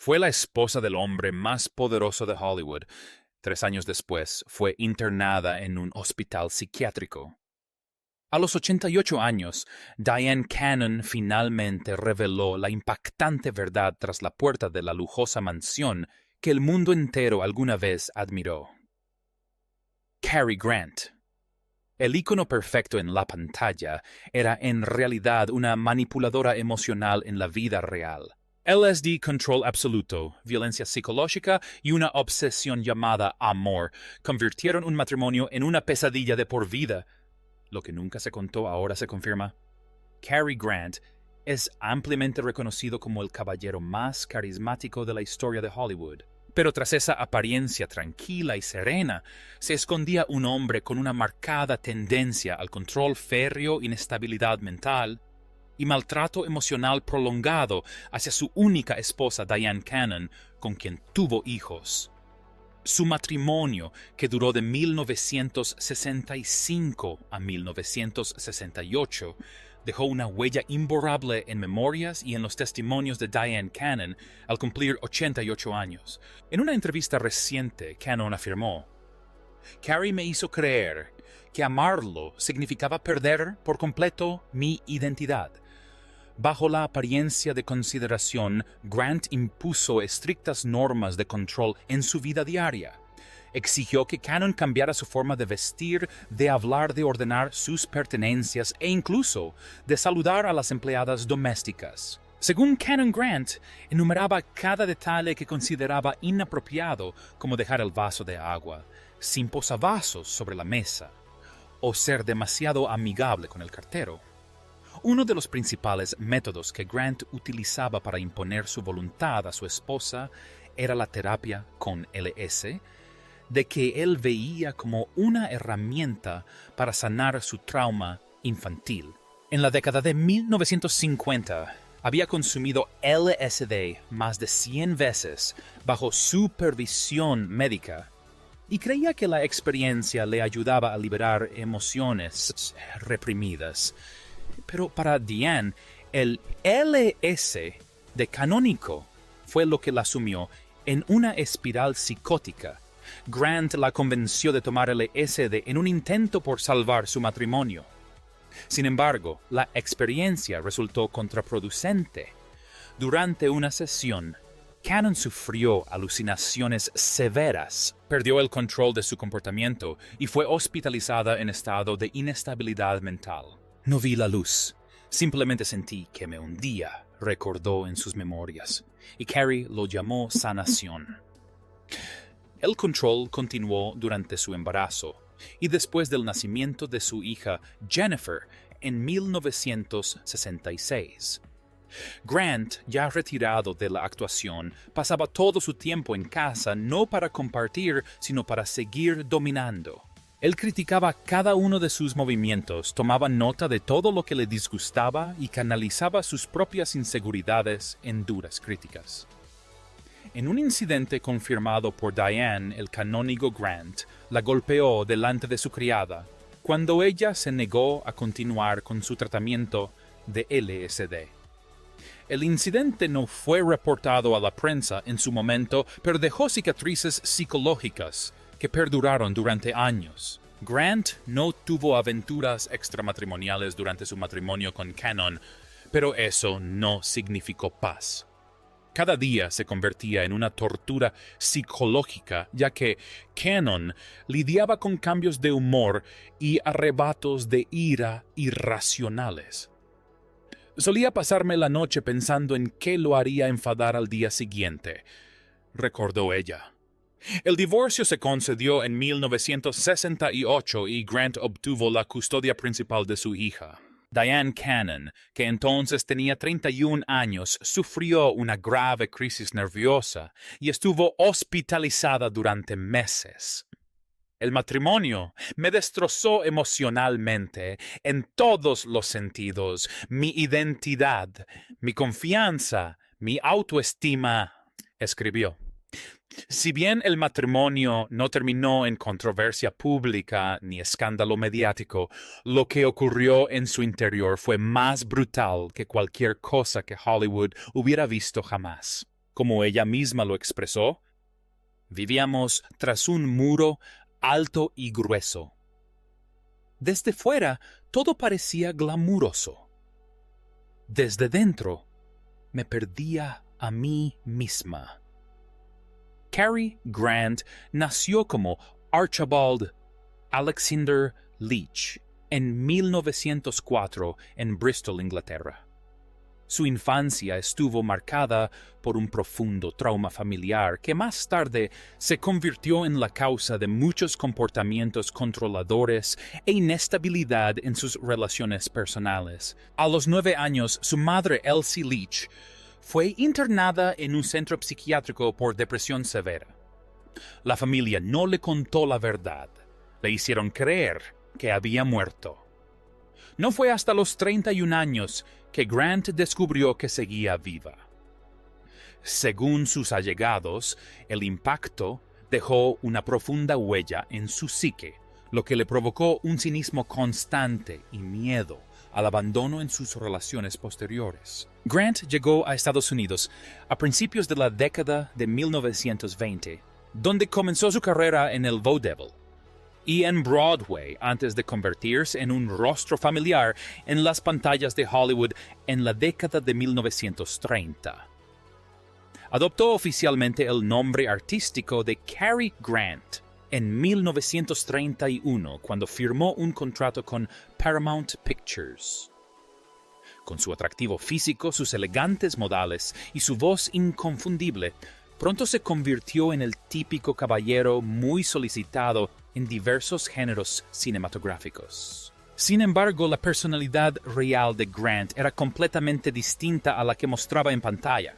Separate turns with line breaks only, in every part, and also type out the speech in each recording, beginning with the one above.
Fue la esposa del hombre más poderoso de Hollywood. 3 años después, fue internada en un hospital psiquiátrico. A los 88 años, Dyan Cannon finalmente reveló la impactante verdad tras la puerta de la lujosa mansión que el mundo entero alguna vez admiró. Cary Grant. El ícono perfecto en la pantalla era en realidad una manipuladora emocional en la vida real. LSD, control absoluto, violencia psicológica y una obsesión llamada amor convirtieron un matrimonio en una pesadilla de por vida. Lo que nunca se contó ahora se confirma. Cary Grant es ampliamente reconocido como el caballero más carismático de la historia de Hollywood. Pero tras esa apariencia tranquila y serena, se escondía un hombre con una marcada tendencia al control férreo, inestabilidad mental y maltrato emocional prolongado hacia su única esposa Dyan Cannon, con quien tuvo hijos. Su matrimonio, que duró de 1965 a 1968, dejó una huella imborrable en memorias y en los testimonios de Dyan Cannon al cumplir 88 años. En una entrevista reciente, Cannon afirmó: «Cary me hizo creer que amarlo significaba perder por completo mi identidad». Bajo la apariencia de consideración, Grant impuso estrictas normas de control en su vida diaria. Exigió que Cannon cambiara su forma de vestir, de hablar, de ordenar sus pertenencias e incluso de saludar a las empleadas domésticas. Según Cannon, Grant enumeraba cada detalle que consideraba inapropiado, como dejar el vaso de agua sin posavasos sobre la mesa o ser demasiado amigable con el cartero. Uno de los principales métodos que Grant utilizaba para imponer su voluntad a su esposa era la terapia con LS, de que él veía como una herramienta para sanar su trauma infantil. En la década de 1950, había consumido LSD más de 100 veces bajo supervisión médica y creía que la experiencia le ayudaba a liberar emociones reprimidas. Pero para Dyan, el LS de canónico fue lo que la sumió en una espiral psicótica. Grant la convenció de tomar LSD en un intento por salvar su matrimonio. Sin embargo, la experiencia resultó contraproducente. Durante una sesión, Cannon sufrió alucinaciones severas, perdió el control de su comportamiento y fue hospitalizada en estado de inestabilidad mental. «No vi la luz, simplemente sentí que me hundía», recordó en sus memorias, y Cary lo llamó sanación. El control continuó durante su embarazo y después del nacimiento de su hija Jennifer en 1966. Grant, ya retirado de la actuación, pasaba todo su tiempo en casa no para compartir, sino para seguir dominando. Él criticaba cada uno de sus movimientos, tomaba nota de todo lo que le disgustaba y canalizaba sus propias inseguridades en duras críticas. En un incidente confirmado por Dyan, el canónigo Grant la golpeó delante de su criada cuando ella se negó a continuar con su tratamiento de LSD. El incidente no fue reportado a la prensa en su momento, pero dejó cicatrices psicológicas que perduraron durante años. Grant no tuvo aventuras extramatrimoniales durante su matrimonio con Cannon, pero eso no significó paz. Cada día se convertía en una tortura psicológica, ya que Cannon lidiaba con cambios de humor y arrebatos de ira irracionales. «Solía pasarme la noche pensando en qué lo haría enfadar al día siguiente», recordó ella. El divorcio se concedió en 1968 y Grant obtuvo la custodia principal de su hija. Dyan Cannon, que entonces tenía 31 años, sufrió una grave crisis nerviosa y estuvo hospitalizada durante meses. «El matrimonio me destrozó emocionalmente en todos los sentidos, mi identidad, mi confianza, mi autoestima», escribió. Si bien el matrimonio no terminó en controversia pública ni escándalo mediático, lo que ocurrió en su interior fue más brutal que cualquier cosa que Hollywood hubiera visto jamás. Como ella misma lo expresó, vivíamos tras un muro alto y grueso. Desde fuera, todo parecía glamuroso. Desde dentro, me perdía a mí misma. Cary Grant nació como Archibald Alexander Leach en 1904 en Bristol, Inglaterra. Su infancia estuvo marcada por un profundo trauma familiar que más tarde se convirtió en la causa de muchos comportamientos controladores e inestabilidad en sus relaciones personales. A los 9 años, su madre Elsie Leach fue internada en un centro psiquiátrico por depresión severa. La familia no le contó la verdad. Le hicieron creer que había muerto. No fue hasta los 31 años que Grant descubrió que seguía viva. Según sus allegados, el impacto dejó una profunda huella en su psique, lo que le provocó un cinismo constante y miedo al abandono en sus relaciones posteriores. Grant llegó a Estados Unidos a principios de la década de 1920, donde comenzó su carrera en el vaudeville y en Broadway antes de convertirse en un rostro familiar en las pantallas de Hollywood en la década de 1930. Adoptó oficialmente el nombre artístico de Cary Grant en 1931 cuando firmó un contrato con Paramount Pictures. Con su atractivo físico, sus elegantes modales y su voz inconfundible, pronto se convirtió en el típico caballero muy solicitado en diversos géneros cinematográficos. Sin embargo, la personalidad real de Grant era completamente distinta a la que mostraba en pantalla.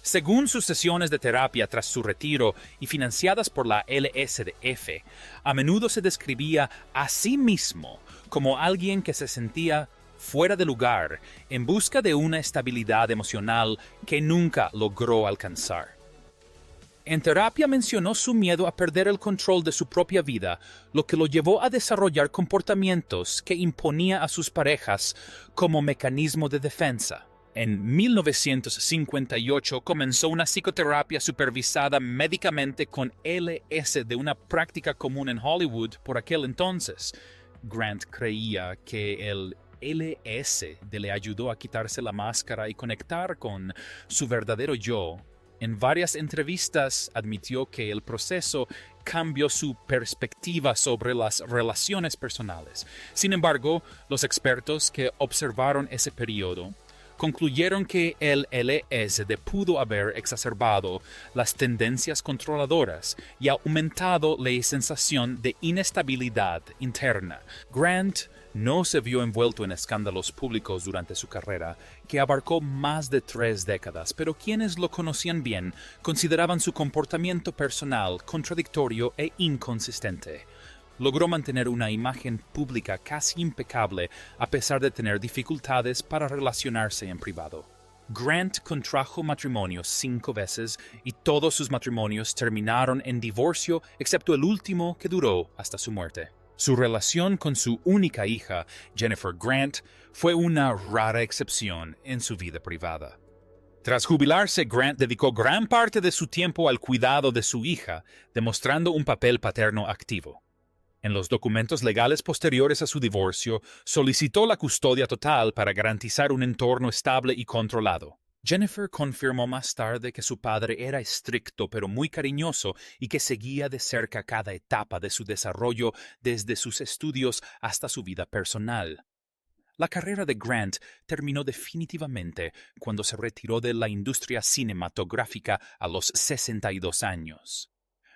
Según sus sesiones de terapia tras su retiro y financiadas por la LSDF, a menudo se describía a sí mismo como alguien que se sentía fuera de lugar en busca de una estabilidad emocional que nunca logró alcanzar. En terapia mencionó su miedo a perder el control de su propia vida, lo que lo llevó a desarrollar comportamientos que imponía a sus parejas como mecanismo de defensa. En 1958 comenzó una psicoterapia supervisada médicamente con LSD, una práctica común en Hollywood por aquel entonces. Grant creía que el LSD le ayudó a quitarse la máscara y conectar con su verdadero yo. En varias entrevistas admitió que el proceso cambió su perspectiva sobre las relaciones personales. Sin embargo, los expertos que observaron ese periodo concluyeron que el LSD pudo haber exacerbado las tendencias controladoras y aumentado la sensación de inestabilidad interna. Grant no se vio envuelto en escándalos públicos durante su carrera, que abarcó más de 3 décadas, pero quienes lo conocían bien consideraban su comportamiento personal contradictorio e inconsistente. Logró mantener una imagen pública casi impecable a pesar de tener dificultades para relacionarse en privado. Grant contrajo matrimonio 5 veces y todos sus matrimonios terminaron en divorcio excepto el último que duró hasta su muerte. Su relación con su única hija, Jennifer Grant, fue una rara excepción en su vida privada. Tras jubilarse, Grant dedicó gran parte de su tiempo al cuidado de su hija, demostrando un papel paterno activo. En los documentos legales posteriores a su divorcio, solicitó la custodia total para garantizar un entorno estable y controlado. Jennifer confirmó más tarde que su padre era estricto pero muy cariñoso y que seguía de cerca cada etapa de su desarrollo desde sus estudios hasta su vida personal. La carrera de Grant terminó definitivamente cuando se retiró de la industria cinematográfica a los 62 años.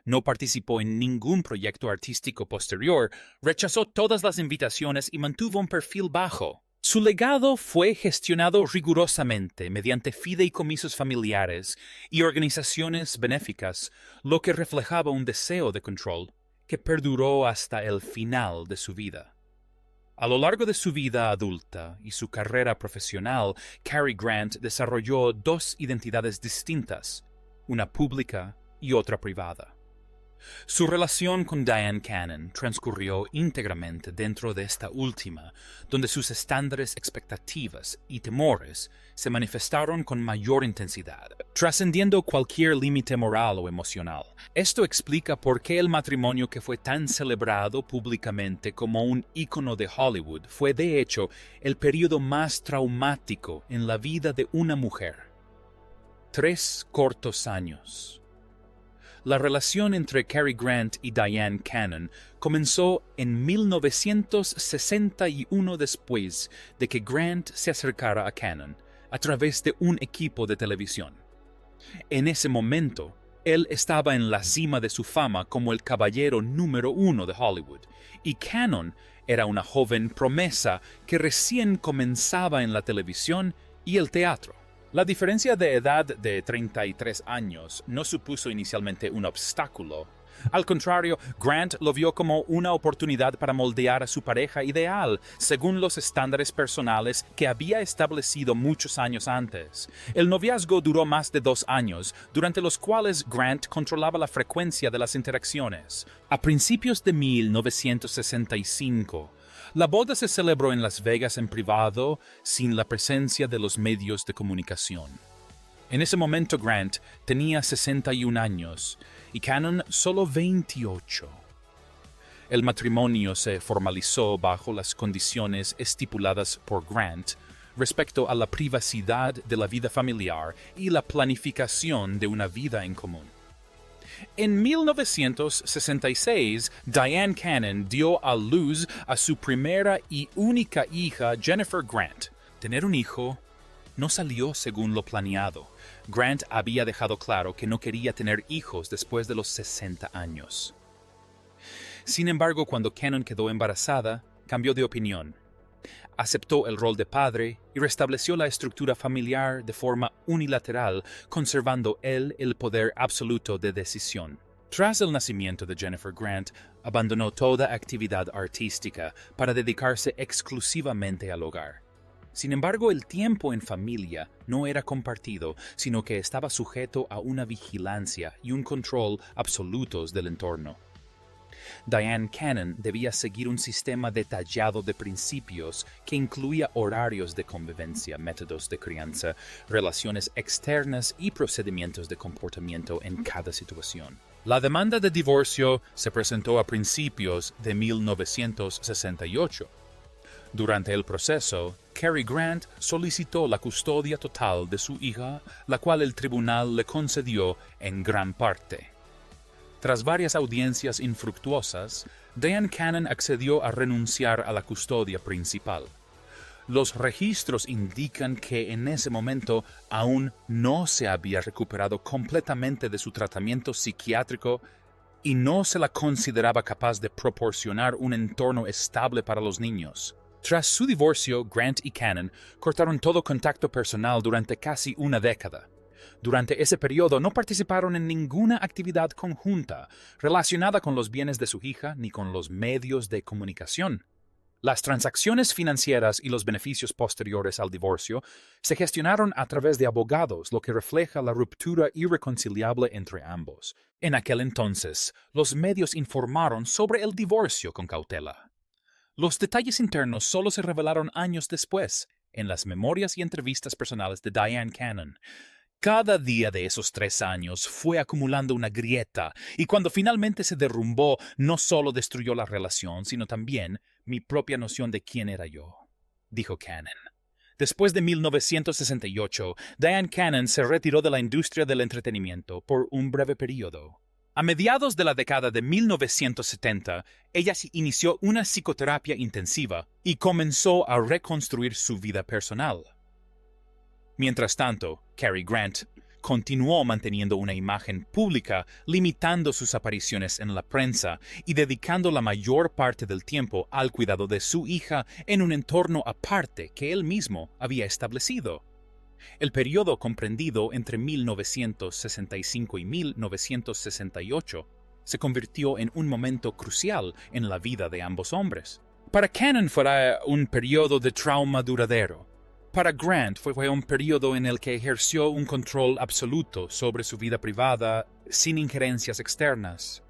No participó en ningún proyecto artístico posterior, rechazó todas las invitaciones y mantuvo un perfil bajo. Su legado fue gestionado rigurosamente mediante fideicomisos familiares y organizaciones benéficas, lo que reflejaba un deseo de control que perduró hasta el final de su vida. A lo largo de su vida adulta y su carrera profesional, Cary Grant desarrolló 2 identidades distintas, una pública y otra privada. Su relación con Dyan Cannon transcurrió íntegramente dentro de esta última, donde sus estándares, expectativas y temores se manifestaron con mayor intensidad, trascendiendo cualquier límite moral o emocional. Esto explica por qué el matrimonio que fue tan celebrado públicamente como un ícono de Hollywood fue de hecho el período más traumático en la vida de una mujer. 3 cortos años. La relación entre Cary Grant y Dyan Cannon comenzó en 1961 después de que Grant se acercara a Cannon a través de un equipo de televisión. En ese momento, él estaba en la cima de su fama como el caballero número 1 de Hollywood, y Cannon era una joven promesa que recién comenzaba en la televisión y el teatro. La diferencia de edad de 33 años no supuso inicialmente un obstáculo. Al contrario, Grant lo vio como una oportunidad para moldear a su pareja ideal, según los estándares personales que había establecido muchos años antes. El noviazgo duró más de 2 años, durante los cuales Grant controlaba la frecuencia de las interacciones. A principios de 1965, la boda se celebró en Las Vegas en privado, sin la presencia de los medios de comunicación. En ese momento Grant tenía 61 años y Cannon solo 28. El matrimonio se formalizó bajo las condiciones estipuladas por Grant respecto a la privacidad de la vida familiar y la planificación de una vida en común. En 1966, Dyan Cannon dio a luz a su primera y única hija, Jennifer Grant. Tener un hijo no salió según lo planeado. Grant había dejado claro que no quería tener hijos después de los 60 años. Sin embargo, cuando Cannon quedó embarazada, cambió de opinión. Aceptó el rol de padre y restableció la estructura familiar de forma unilateral, conservando él el poder absoluto de decisión. Tras el nacimiento de Jennifer Grant, abandonó toda actividad artística para dedicarse exclusivamente al hogar. Sin embargo, el tiempo en familia no era compartido, sino que estaba sujeto a una vigilancia y un control absolutos del entorno. Dyan Cannon debía seguir un sistema detallado de principios que incluía horarios de convivencia, métodos de crianza, relaciones externas y procedimientos de comportamiento en cada situación. La demanda de divorcio se presentó a principios de 1968. Durante el proceso, Cary Grant solicitó la custodia total de su hija, la cual el tribunal le concedió en gran parte. Tras varias audiencias infructuosas, Dyan Cannon accedió a renunciar a la custodia principal. Los registros indican que en ese momento aún no se había recuperado completamente de su tratamiento psiquiátrico y no se la consideraba capaz de proporcionar un entorno estable para los niños. Tras su divorcio, Grant y Cannon cortaron todo contacto personal durante casi una década. Durante ese periodo no participaron en ninguna actividad conjunta relacionada con los bienes de su hija ni con los medios de comunicación. Las transacciones financieras y los beneficios posteriores al divorcio se gestionaron a través de abogados, lo que refleja la ruptura irreconciliable entre ambos. En aquel entonces, los medios informaron sobre el divorcio con cautela. Los detalles internos solo se revelaron años después, en las memorias y entrevistas personales de Dyan Cannon. Cada día de esos 3 años fue acumulando una grieta, y cuando finalmente se derrumbó, no solo destruyó la relación, sino también mi propia noción de quién era yo, dijo Cannon. Después de 1968, Dyan Cannon se retiró de la industria del entretenimiento por un breve periodo. A mediados de la década de 1970, ella inició una psicoterapia intensiva y comenzó a reconstruir su vida personal. Mientras tanto, Cary Grant continuó manteniendo una imagen pública, limitando sus apariciones en la prensa y dedicando la mayor parte del tiempo al cuidado de su hija en un entorno aparte que él mismo había establecido. El periodo comprendido entre 1965 y 1968 se convirtió en un momento crucial en la vida de ambos hombres. Para Cannon fue un periodo de trauma duradero. Para Grant fue un periodo en el que ejerció un control absoluto sobre su vida privada sin injerencias externas.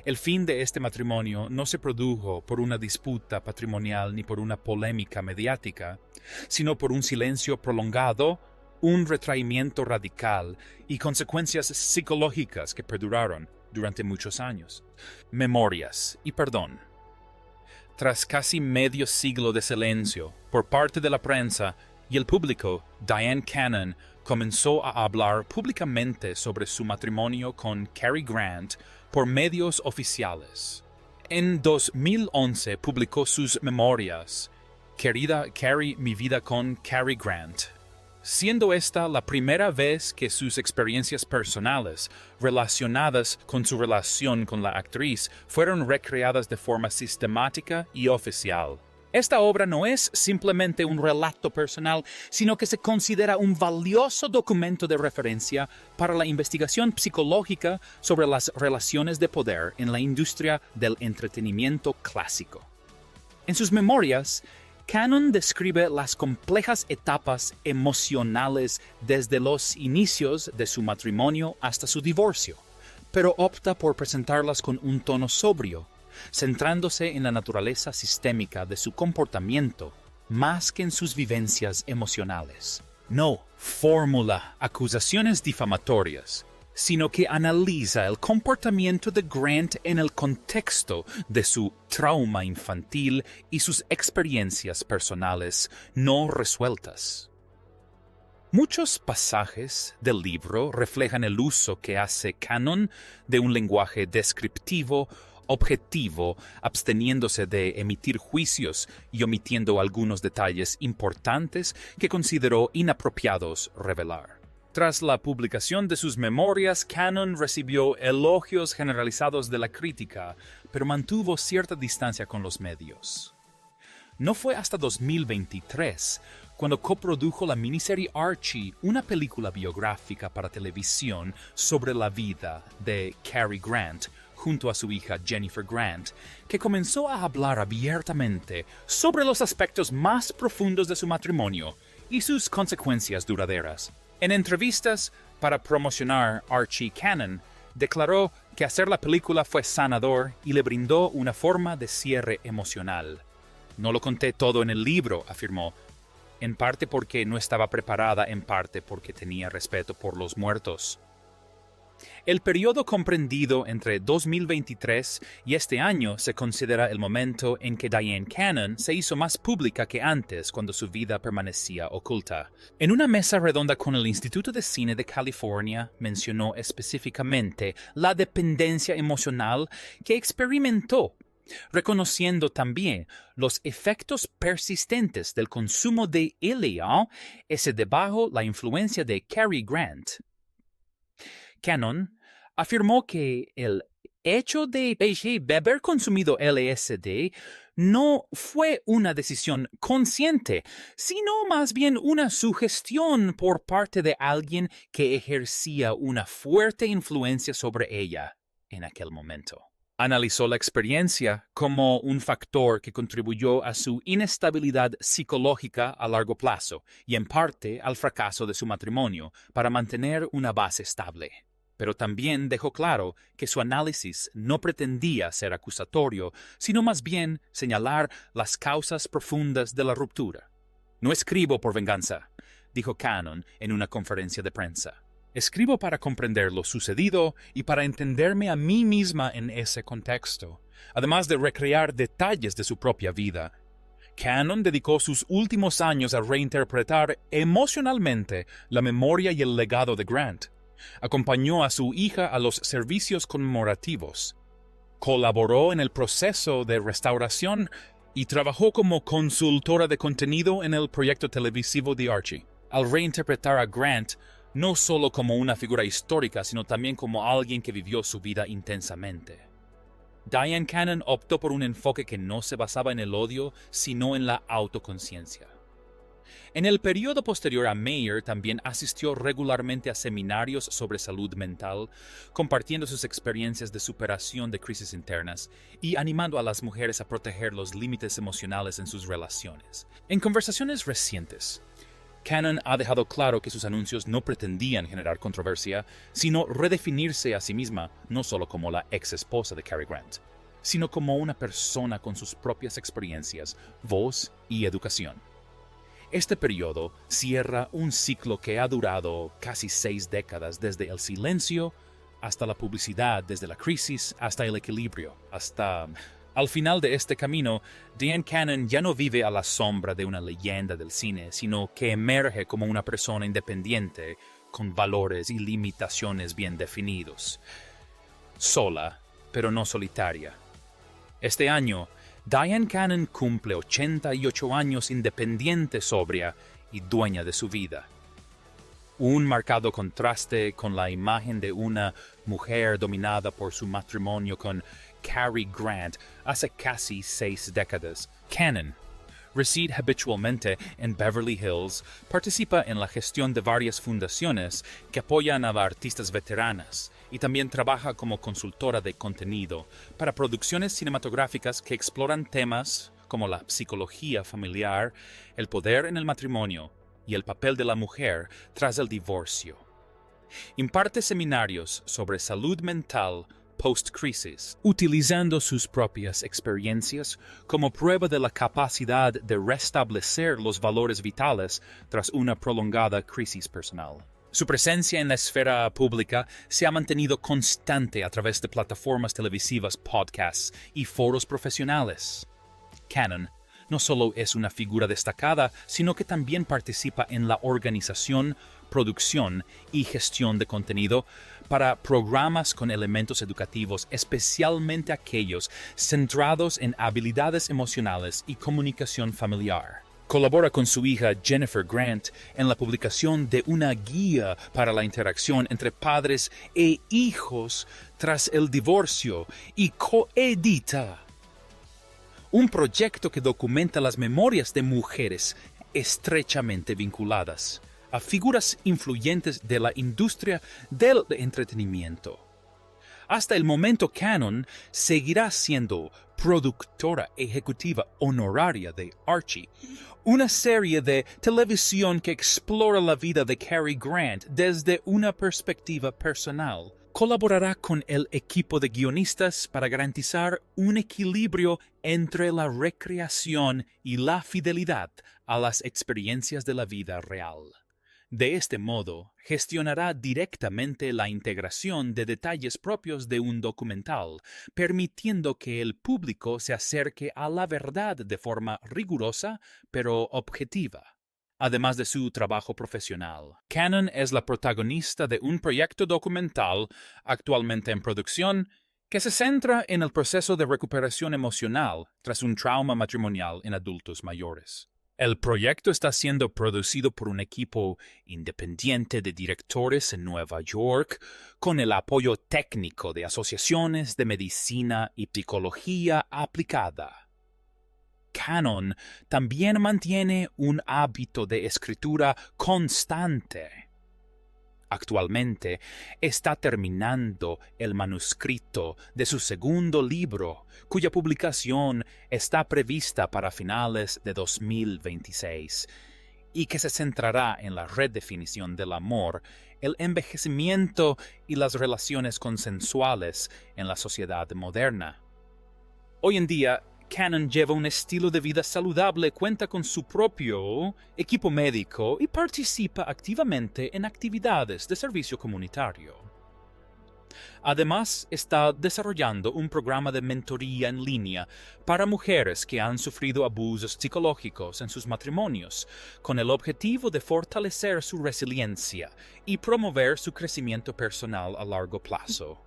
El fin de este matrimonio no se produjo por una disputa patrimonial ni por una polémica mediática, sino por un silencio prolongado, un retraimiento radical y consecuencias psicológicas que perduraron durante muchos años. Memorias y perdón. Tras casi medio siglo de silencio por parte de la prensa y el público, Dyan Cannon comenzó a hablar públicamente sobre su matrimonio con Cary Grant por medios oficiales. En 2011 publicó sus memorias, Querida Cary, mi vida con Cary Grant, siendo esta la primera vez que sus experiencias personales relacionadas con su relación con la actriz fueron recreadas de forma sistemática y oficial. Esta obra no es simplemente un relato personal, sino que se considera un valioso documento de referencia para la investigación psicológica sobre las relaciones de poder en la industria del entretenimiento clásico. En sus memorias, Cannon describe las complejas etapas emocionales desde los inicios de su matrimonio hasta su divorcio, pero opta por presentarlas con un tono sobrio, centrándose en la naturaleza sistémica de su comportamiento más que en sus vivencias emocionales. No formula acusaciones difamatorias, sino que analiza el comportamiento de Grant en el contexto de su trauma infantil y sus experiencias personales no resueltas. Muchos pasajes del libro reflejan el uso que hace Cannon de un lenguaje descriptivo, objetivo, absteniéndose de emitir juicios y omitiendo algunos detalles importantes que consideró inapropiados revelar. Tras la publicación de sus memorias, Cannon recibió elogios generalizados de la crítica, pero mantuvo cierta distancia con los medios. No fue hasta 2023 cuando coprodujo la miniserie Archie, una película biográfica para televisión sobre la vida de Cary Grant, junto a su hija Jennifer Grant, que comenzó a hablar abiertamente sobre los aspectos más profundos de su matrimonio y sus consecuencias duraderas. En entrevistas para promocionar Archie, Cannon declaró que hacer la película fue sanador y le brindó una forma de cierre emocional. No lo conté todo en el libro, afirmó, en parte porque no estaba preparada, en parte porque tenía respeto por los muertos. El periodo comprendido entre 2023 y este año se considera el momento en que Dyan Cannon se hizo más pública que antes cuando su vida permanecía oculta. En una mesa redonda con el Instituto de Cine de California mencionó específicamente la dependencia emocional que experimentó, reconociendo también los efectos persistentes del consumo de LSD bajo la influencia de Cary Grant. Cannon afirmó que el hecho de haber consumido LSD no fue una decisión consciente, sino más bien una sugestión por parte de alguien que ejercía una fuerte influencia sobre ella en aquel momento. Analizó la experiencia como un factor que contribuyó a su inestabilidad psicológica a largo plazo y en parte al fracaso de su matrimonio para mantener una base estable. Pero también dejó claro que su análisis no pretendía ser acusatorio, sino más bien señalar las causas profundas de la ruptura. No escribo por venganza, dijo Cannon en una conferencia de prensa. Escribo para comprender lo sucedido y para entenderme a mí misma en ese contexto, además de recrear detalles de su propia vida. Cannon dedicó sus últimos años a reinterpretar emocionalmente la memoria y el legado de Grant. Acompañó a su hija a los servicios conmemorativos, colaboró en el proceso de restauración y trabajó como consultora de contenido en el proyecto televisivo de Archie. Al reinterpretar a Grant, no solo como una figura histórica, sino también como alguien que vivió su vida intensamente. Dyan Cannon optó por un enfoque que no se basaba en el odio, sino en la autoconciencia. En el periodo posterior a Mayer también asistió regularmente a seminarios sobre salud mental, compartiendo sus experiencias de superación de crisis internas y animando a las mujeres a proteger los límites emocionales en sus relaciones. En conversaciones recientes, Canon ha dejado claro que sus anuncios no pretendían generar controversia, sino redefinirse a sí misma no solo como la ex esposa de Cary Grant, sino como una persona con sus propias experiencias, voz y educación. Este periodo cierra un ciclo que ha durado casi 6 décadas, desde el silencio hasta la publicidad, desde la crisis hasta el equilibrio, hasta... Al final de este camino, Dyan Cannon ya no vive a la sombra de una leyenda del cine, sino que emerge como una persona independiente, con valores y limitaciones bien definidos. Sola, pero no solitaria. Este año, Dyan Cannon cumple 88 años, independiente, sobria y dueña de su vida. Un marcado contraste con la imagen de una mujer dominada por su matrimonio con Cary Grant hace casi 6 décadas. Cannon reside habitualmente en Beverly Hills, participa en la gestión de varias fundaciones que apoyan a artistas veteranas y también trabaja como consultora de contenido para producciones cinematográficas que exploran temas como la psicología familiar, el poder en el matrimonio y el papel de la mujer tras el divorcio. Imparte seminarios sobre salud mental post-crisis, utilizando sus propias experiencias como prueba de la capacidad de restablecer los valores vitales tras una prolongada crisis personal. Su presencia en la esfera pública se ha mantenido constante a través de plataformas televisivas, podcasts y foros profesionales. Cannon no solo es una figura destacada, sino que también participa en la organización, producción y gestión de contenido para programas con elementos educativos, especialmente aquellos centrados en habilidades emocionales y comunicación familiar. Colabora con su hija Jennifer Grant en la publicación de una guía para la interacción entre padres e hijos tras el divorcio y coedita un proyecto que documenta las memorias de mujeres estrechamente vinculadas a figuras influyentes de la industria del entretenimiento. Hasta el momento, Cannon seguirá siendo productora ejecutiva honoraria de Archie, una serie de televisión que explora la vida de Cary Grant desde una perspectiva personal. Colaborará con el equipo de guionistas para garantizar un equilibrio entre la recreación y la fidelidad a las experiencias de la vida real. De este modo, gestionará directamente la integración de detalles propios de un documental, permitiendo que el público se acerque a la verdad de forma rigurosa pero objetiva. Además de su trabajo profesional, Cannon es la protagonista de un proyecto documental actualmente en producción que se centra en el proceso de recuperación emocional tras un trauma matrimonial en adultos mayores. El proyecto está siendo producido por un equipo independiente de directores en Nueva York, con el apoyo técnico de asociaciones de medicina y psicología aplicada. Cannon también mantiene un hábito de escritura constante. Actualmente está terminando el manuscrito de su segundo libro, cuya publicación está prevista para finales de 2026, y que se centrará en la redefinición del amor, el envejecimiento y las relaciones consensuales en la sociedad moderna. Hoy en día, Cannon lleva un estilo de vida saludable, cuenta con su propio equipo médico y participa activamente en actividades de servicio comunitario. Además, está desarrollando un programa de mentoría en línea para mujeres que han sufrido abusos psicológicos en sus matrimonios, con el objetivo de fortalecer su resiliencia y promover su crecimiento personal a largo plazo.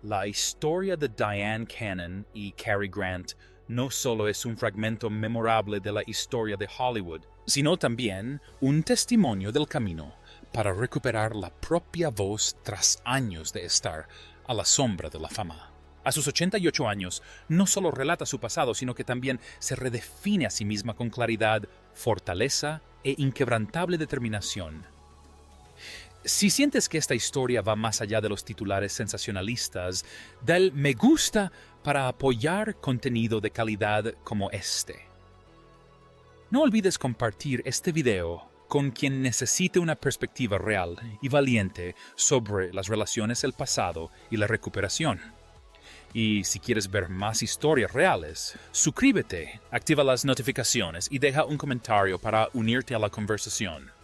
La historia de Dyan Cannon y Cary Grant no solo es un fragmento memorable de la historia de Hollywood, sino también un testimonio del camino para recuperar la propia voz tras años de estar a la sombra de la fama. A sus 88 años, no solo relata su pasado, sino que también se redefine a sí misma con claridad, fortaleza e inquebrantable determinación. Si sientes que esta historia va más allá de los titulares sensacionalistas, da el me gusta para apoyar contenido de calidad como este. No olvides compartir este video con quien necesite una perspectiva real y valiente sobre las relaciones del pasado y la recuperación. Y si quieres ver más historias reales, suscríbete, activa las notificaciones y deja un comentario para unirte a la conversación.